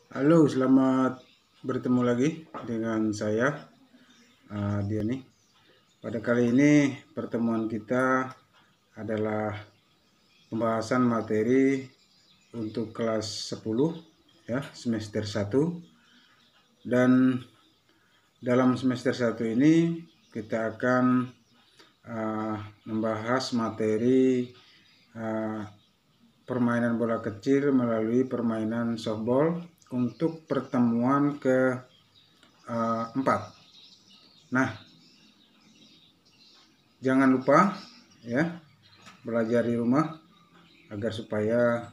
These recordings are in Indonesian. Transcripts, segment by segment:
Halo, selamat bertemu lagi dengan saya, Diani. Pada kali ini pertemuan kita adalah pembahasan materi untuk kelas 10 ya, semester 1. Dan dalam semester 1 ini kita akan membahas materi permainan bola kecil melalui permainan softball untuk pertemuan ke-4. Nah, jangan lupa ya belajar di rumah agar supaya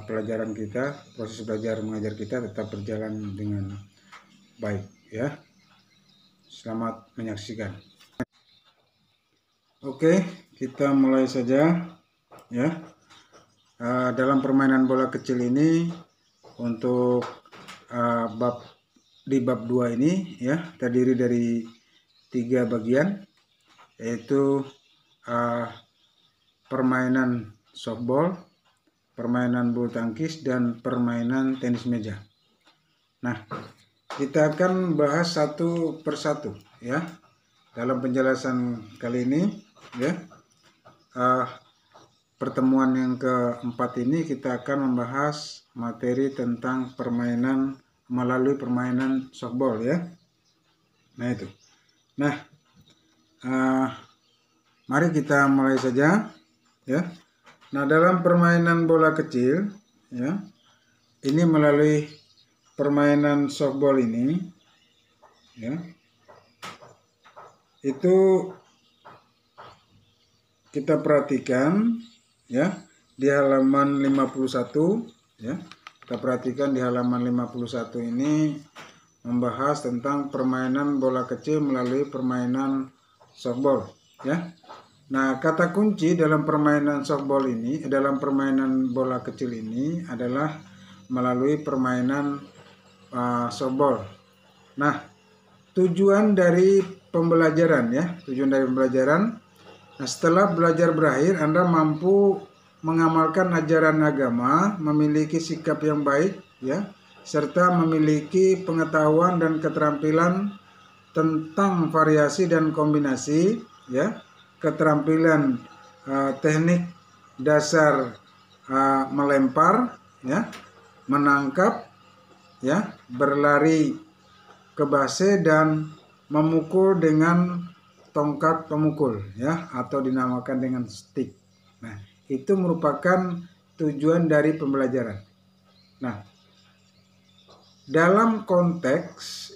pelajaran kita, proses belajar mengajar kita tetap berjalan dengan baik ya. Selamat menyaksikan. Oke, kita mulai saja ya. Dalam permainan bola kecil ini untuk bab 2 ini ya terdiri dari 3 bagian, yaitu permainan softball, permainan bulu tangkis, dan permainan tenis meja. Nah, kita akan bahas satu persatu ya dalam penjelasan kali ini ya. Pertemuan yang ke-4 ini kita akan membahas materi tentang permainan melalui permainan softball ya. Nah itu. Nah, mari kita mulai saja ya. Nah, dalam permainan bola kecil ya, ini melalui permainan softball ini ya, itu kita perhatikan ya di halaman 51 ya. Kita perhatikan di halaman 51 ini membahas tentang permainan bola kecil melalui permainan softball ya. Nah, kata kunci dalam permainan softball ini, dalam permainan bola kecil ini adalah melalui permainan softball. Nah, tujuan dari pembelajaran ya, nah, setelah belajar berakhir, Anda mampu mengamalkan ajaran agama, memiliki sikap yang baik ya, serta memiliki pengetahuan dan keterampilan tentang variasi dan kombinasi ya, keterampilan teknik dasar melempar ya, menangkap ya, berlari ke base, dan memukul dengan tongkat pemukul ya, atau dinamakan dengan stick. Nah, itu merupakan tujuan dari pembelajaran. Nah, dalam konteks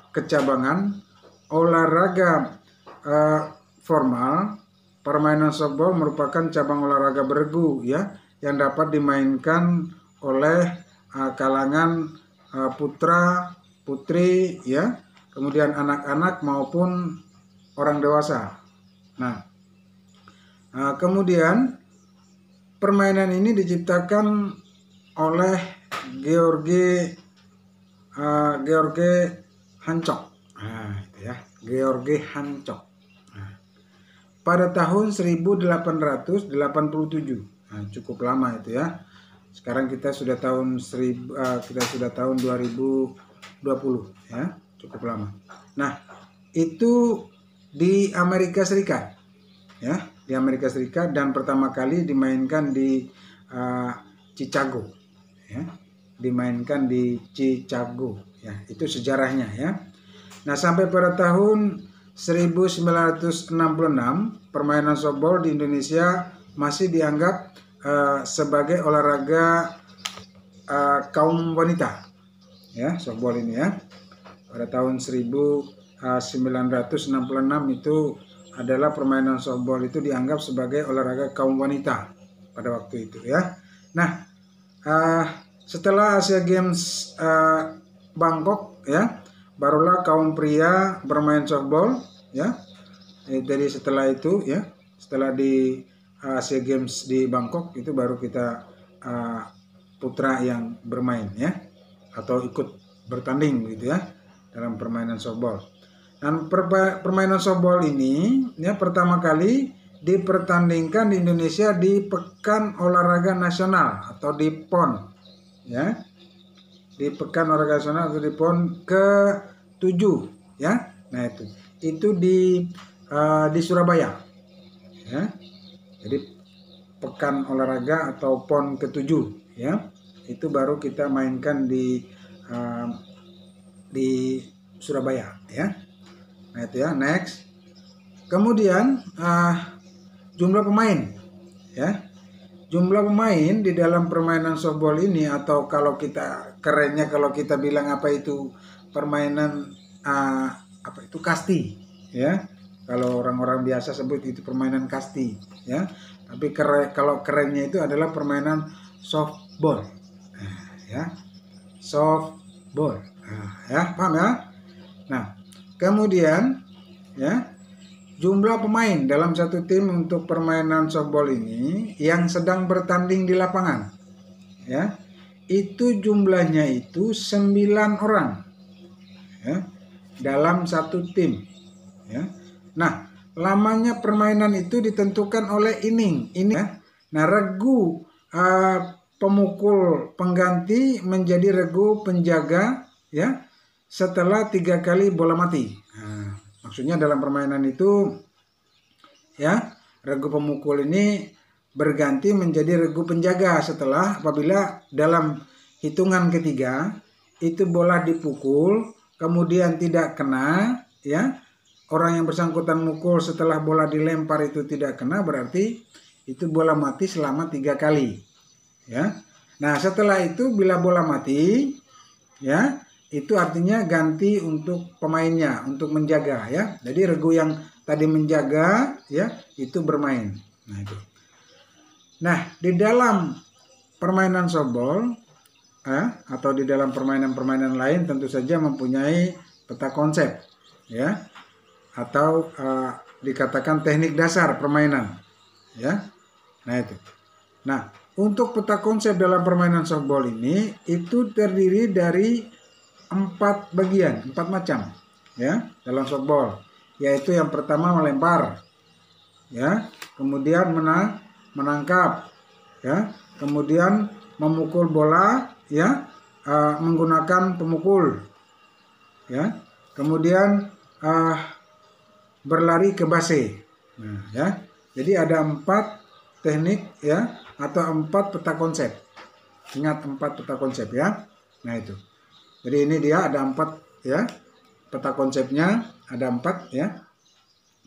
kecabangan olahraga formal, permainan softball merupakan cabang olahraga bergu ya, yang dapat dimainkan oleh kalangan putra, putri ya, kemudian anak-anak maupun orang dewasa. Nah, kemudian permainan ini diciptakan oleh George Hancock. Nah, itu ya, George Hancock. Nah, pada tahun 1887. Nah, cukup lama itu ya. Sekarang kita sudah tahun 2020 ya, cukup lama. Nah, itu di Amerika Serikat ya, di Amerika Serikat, dan pertama kali dimainkan di Chicago ya, dimainkan di Chicago ya, itu sejarahnya ya. Nah, sampai pada tahun 1966 permainan softball di Indonesia masih dianggap sebagai olahraga kaum wanita ya, softball ini ya. Pada tahun 1966 itu adalah permainan softball itu dianggap sebagai olahraga kaum wanita pada waktu itu ya. Nah, setelah Asia Games Bangkok ya, barulah kaum pria bermain softball ya. Jadi setelah itu ya, setelah di Asia Games di Bangkok itu baru kita putra yang bermain ya, atau ikut bertanding gitu ya dalam permainan softball. Dan permainan softball ini ya pertama kali dipertandingkan di Indonesia di Pekan Olahraga Nasional atau di PON ya, di pekan olahraga nasional atau di PON ke-7 ya. Nah itu di Surabaya ya. Jadi pekan olahraga atau PON ke-7 ya, itu baru kita mainkan di Surabaya ya. Nah itu ya, next. Kemudian jumlah pemain ya. Jumlah pemain di dalam permainan softball ini, atau kalau kita kerennya kalau kita bilang apa itu permainan apa itu kasti ya. Kalau orang-orang biasa sebut itu permainan kasti ya. Tapi kalau kerennya itu adalah permainan softball. Ya. Softball. Ya, paham ya? Nah, kemudian ya, jumlah pemain dalam satu tim untuk permainan softball ini yang sedang bertanding di lapangan ya, itu jumlahnya itu 9 orang ya, dalam satu tim ya. Nah, lamanya permainan itu ditentukan oleh inning ya. Nah, regu pemukul pengganti menjadi regu penjaga ya setelah 3 kali bola mati. Nah, maksudnya dalam permainan itu ya, regu pemukul ini berganti menjadi regu penjaga setelah apabila dalam hitungan ketiga itu bola dipukul kemudian tidak kena ya, orang yang bersangkutan mukul setelah bola dilempar itu tidak kena, berarti itu bola mati selama 3 kali ya. Nah setelah itu bila bola mati ya, itu artinya ganti untuk pemainnya untuk menjaga ya. Jadi regu yang tadi menjaga ya itu bermain. Nah itu. Nah di dalam permainan softball atau di dalam permainan-permainan lain tentu saja mempunyai peta konsep ya, atau dikatakan teknik dasar permainan ya. Nah itu. Nah untuk peta konsep dalam permainan softball ini itu terdiri dari 4 bagian, 4 macam ya dalam softball, yaitu yang pertama melempar ya, kemudian menangkap ya, kemudian memukul bola ya menggunakan pemukul ya, kemudian berlari ke base. Nah ya, jadi ada 4 teknik ya, atau 4 peta konsep. Ingat 4 peta konsep ya. Nah itu. Jadi ini dia ada 4 ya, peta konsepnya ada 4 ya.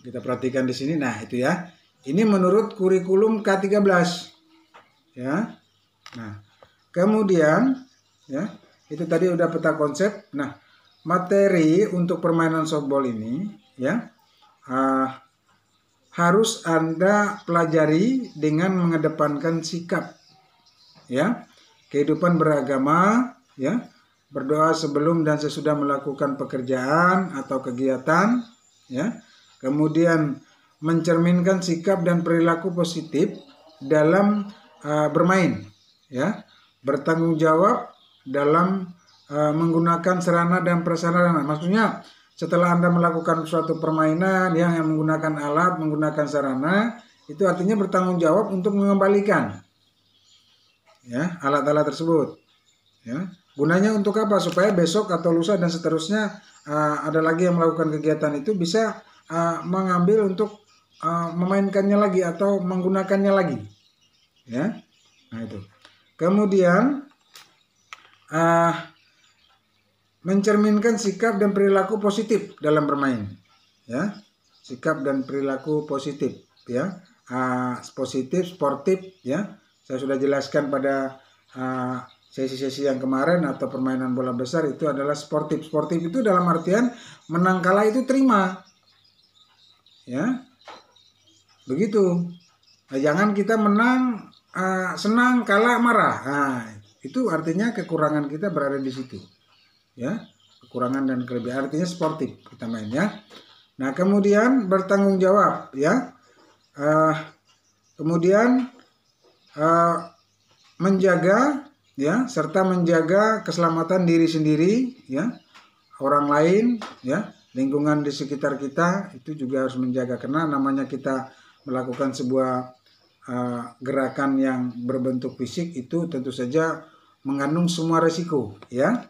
Kita perhatikan di sini. Nah itu ya. Ini menurut kurikulum K13 ya. Nah kemudian ya, itu tadi udah peta konsep. Nah materi untuk permainan softball ini ya harus Anda pelajari dengan mengedepankan sikap ya, kehidupan beragama ya, berdoa sebelum dan sesudah melakukan pekerjaan atau kegiatan ya, kemudian mencerminkan sikap dan perilaku positif dalam bermain ya, bertanggung jawab dalam menggunakan sarana dan prasarana. Maksudnya setelah Anda melakukan suatu permainan yang menggunakan alat, menggunakan sarana, itu artinya bertanggung jawab untuk mengembalikan ya alat-alat tersebut ya. Gunanya untuk apa? Supaya besok atau lusa dan seterusnya ada lagi yang melakukan kegiatan itu bisa mengambil untuk memainkannya lagi atau menggunakannya lagi ya. Nah itu. Kemudian mencerminkan sikap dan perilaku positif dalam bermain ya, sikap dan perilaku positif ya, positif sportif ya. Saya sudah jelaskan pada sesi-sesi yang kemarin atau permainan bola besar itu adalah sportif. Sportif itu dalam artian menang kalah itu terima ya, begitu. Nah, jangan kita menang senang, kalah marah. Nah, itu artinya kekurangan kita berada di situ ya, kekurangan dan kelebihan, artinya sportif kita main ya. Nah kemudian bertanggung jawab ya, kemudian menjaga ya, serta menjaga keselamatan diri sendiri ya, orang lain ya, lingkungan di sekitar kita itu juga harus menjaga, karena namanya kita melakukan sebuah gerakan yang berbentuk fisik itu tentu saja mengandung semua resiko, ya.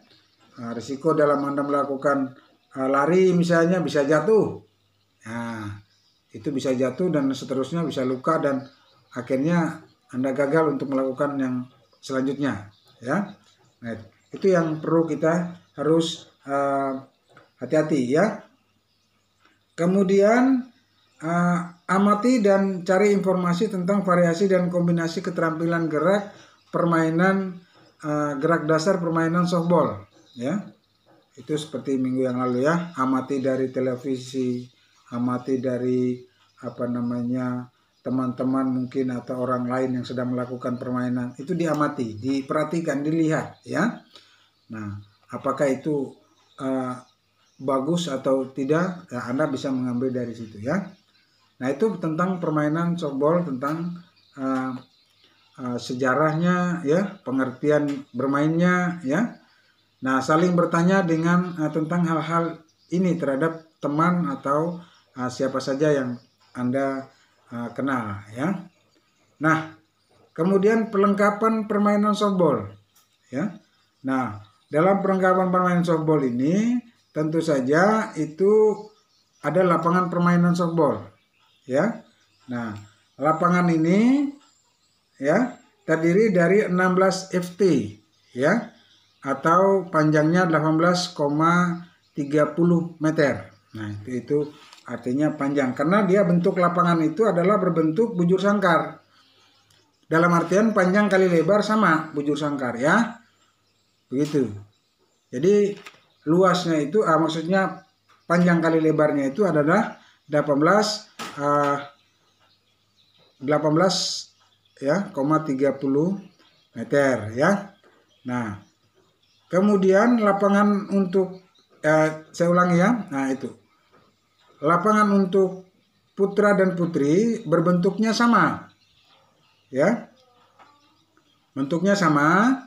Risiko dalam Anda melakukan lari misalnya bisa jatuh. Nah, itu bisa jatuh dan seterusnya, bisa luka dan akhirnya Anda gagal untuk melakukan yang selanjutnya, ya. Nah, itu yang perlu kita harus hati-hati, ya. Kemudian amati dan cari informasi tentang variasi dan kombinasi keterampilan gerak permainan gerak dasar permainan softball, ya. Itu seperti minggu yang lalu, ya. Amati dari televisi, amati dari teman-teman mungkin atau orang lain yang sedang melakukan permainan, itu diamati, diperhatikan, dilihat, ya. Nah, apakah itu bagus atau tidak, ya, Anda bisa mengambil dari situ, ya. Nah, itu tentang permainan softball, tentang sejarahnya, ya, pengertian bermainnya, ya. Nah, saling bertanya dengan tentang hal-hal ini terhadap teman atau siapa saja yang Anda kenal, ya. Nah, kemudian perlengkapan permainan softball, ya. Nah, dalam perlengkapan permainan softball ini tentu saja itu ada lapangan permainan softball, ya. Nah, lapangan ini, ya, terdiri dari 16 FT, ya, atau panjangnya 18,30 meter. Nah, itu artinya panjang karena dia bentuk lapangan itu adalah berbentuk bujur sangkar. Dalam artian panjang kali lebar sama bujur sangkar, ya. Begitu. Jadi luasnya itu maksudnya panjang kali lebarnya itu adalah 18 ya, 30 meter, ya. Nah, kemudian lapangan untuk saya ulangi, ya. Nah, itu. Lapangan untuk putra dan putri berbentuknya sama. Ya. Bentuknya sama.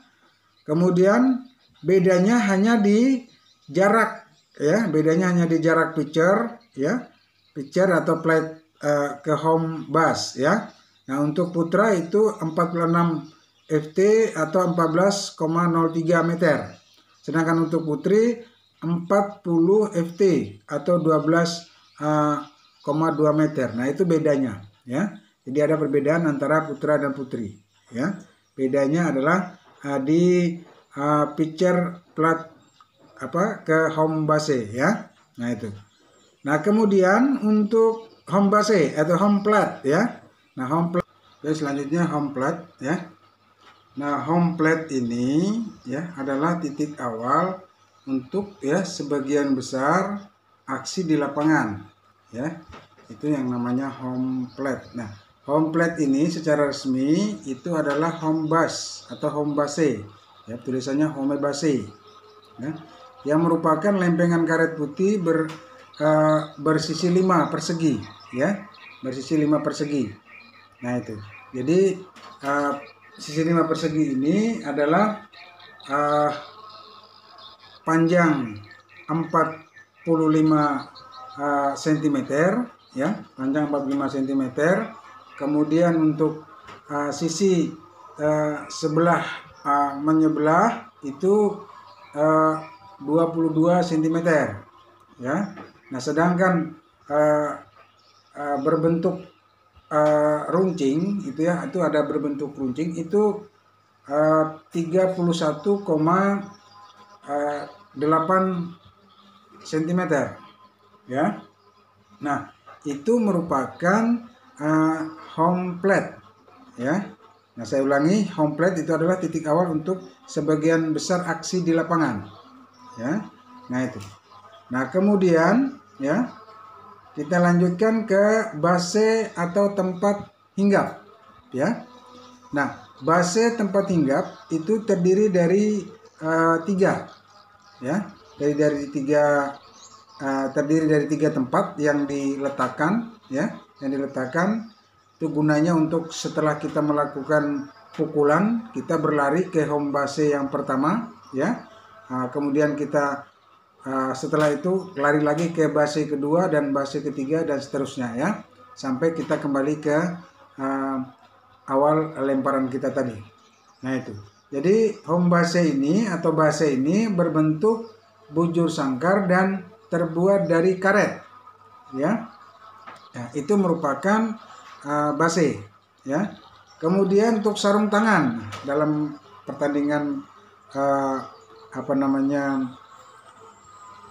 Kemudian bedanya hanya di jarak, ya. Bedanya hanya di jarak pitcher, ya. Pitcher atau plate ke home base, ya. Nah, untuk putra itu 46 FT atau 14,03 meter. Sedangkan untuk putri 40 FT atau 12,2 meter. Nah, itu bedanya, ya. Jadi ada perbedaan antara putra dan putri, ya. Bedanya adalah di pitcher plat ke home base, ya. Nah, itu. Nah, kemudian untuk home base atau home plate, ya. Nah, home plate. Oke, selanjutnya home plate, ya. Nah, home plate ini, ya, adalah titik awal untuk, ya, sebagian besar aksi di lapangan, ya. Itu yang namanya home plate. Nah, home plate ini secara resmi itu adalah home base atau home base, ya, tulisannya home base, ya, yang merupakan lempengan karet putih bersisi 5 persegi, ya, bersisi 5 persegi. Nah, itu. Jadi sisi 5 persegi ini adalah panjang 45 cm, ya, panjang 45 cm. Kemudian untuk sisi sebelah menyebelah itu 22 cm, ya. Nah, sedangkan berbentuk runcing itu, ya, itu ada berbentuk runcing itu 31,8 cm, ya. Nah, itu merupakan home plate, ya. Nah, saya ulangi, home plate itu adalah titik awal untuk sebagian besar aksi di lapangan, ya. Nah, itu. Nah, kemudian, ya, kita lanjutkan ke base atau tempat hinggap, ya. Nah, base tempat hinggap itu terdiri dari 3, ya. Terdiri dari 3 tempat yang diletakkan, ya. Yang diletakkan itu gunanya untuk setelah kita melakukan pukulan, kita berlari ke home base yang pertama, ya. Kemudian kita setelah itu lari lagi ke base kedua dan base ketiga dan seterusnya, ya, sampai kita kembali ke awal lemparan kita tadi. Nah, itu. Jadi home base ini atau base ini berbentuk bujur sangkar dan terbuat dari karet, ya. Nah, itu merupakan base, ya. Kemudian untuk sarung tangan dalam pertandingan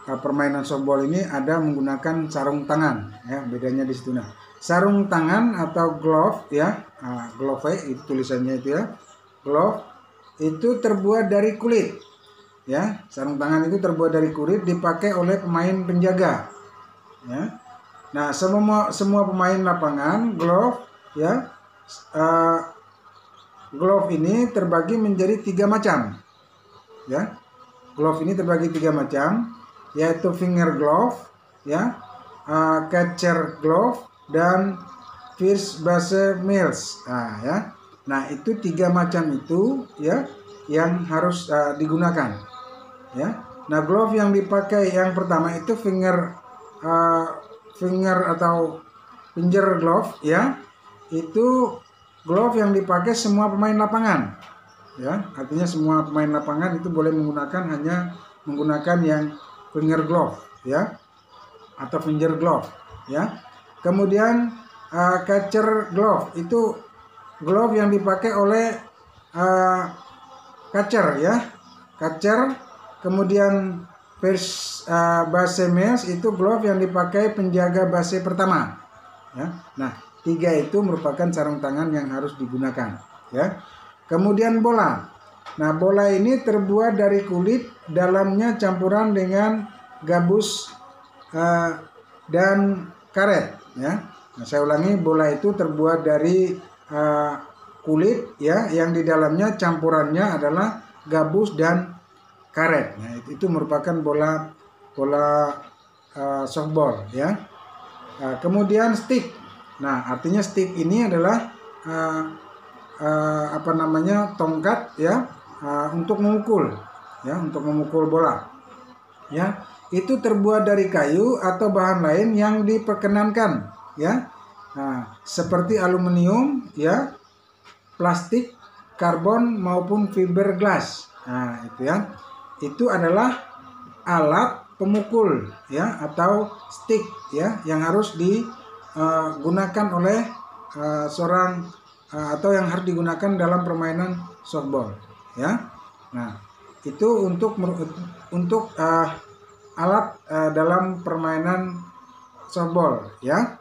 permainan softball ini ada menggunakan sarung tangan, ya. Bedanya di situ. Nah, sarung tangan atau glove, ya, glove itu tulisannya itu, ya, glove itu terbuat dari kulit, ya. Sarung tangan itu terbuat dari kulit, dipakai oleh pemain penjaga, ya. Nah, semua pemain lapangan glove, ya, glove ini terbagi menjadi 3 macam, ya. Glove ini terbagi 3 macam, yaitu finger glove, ya, catcher glove, dan first base mills. Nah, ya. Nah, itu 3 macam itu, ya, yang harus digunakan, ya. Nah, glove yang dipakai yang pertama itu finger atau finger glove, ya. Itu glove yang dipakai semua pemain lapangan, ya. Artinya semua pemain lapangan itu boleh hanya menggunakan yang finger glove, ya, atau finger glove, ya. Kemudian catcher glove itu glove yang dipakai oleh catcher, ya, catcher. Kemudian first base mills itu glove yang dipakai penjaga base pertama, ya. Nah, 3 itu merupakan sarung tangan yang harus digunakan, ya. Kemudian bola. Nah, bola ini terbuat dari kulit, dalamnya campuran dengan gabus dan karet, ya. Nah, saya ulangi, bola itu terbuat dari kulit, ya, yang di dalamnya campurannya adalah gabus dan karet. Nah, itu merupakan bola softball, ya. Kemudian stick. Nah, artinya stick ini adalah tongkat, ya, untuk memukul, ya, untuk memukul bola, ya. Itu terbuat dari kayu atau bahan lain yang diperkenankan, ya. Nah, seperti aluminium, ya, plastik, karbon maupun fiberglass. Nah, itu, ya. Itu adalah alat pemukul, ya, atau stick, ya, yang harus digunakan oleh seorang atau yang harus digunakan dalam permainan softball, ya. Nah, itu untuk alat dalam permainan softball, ya.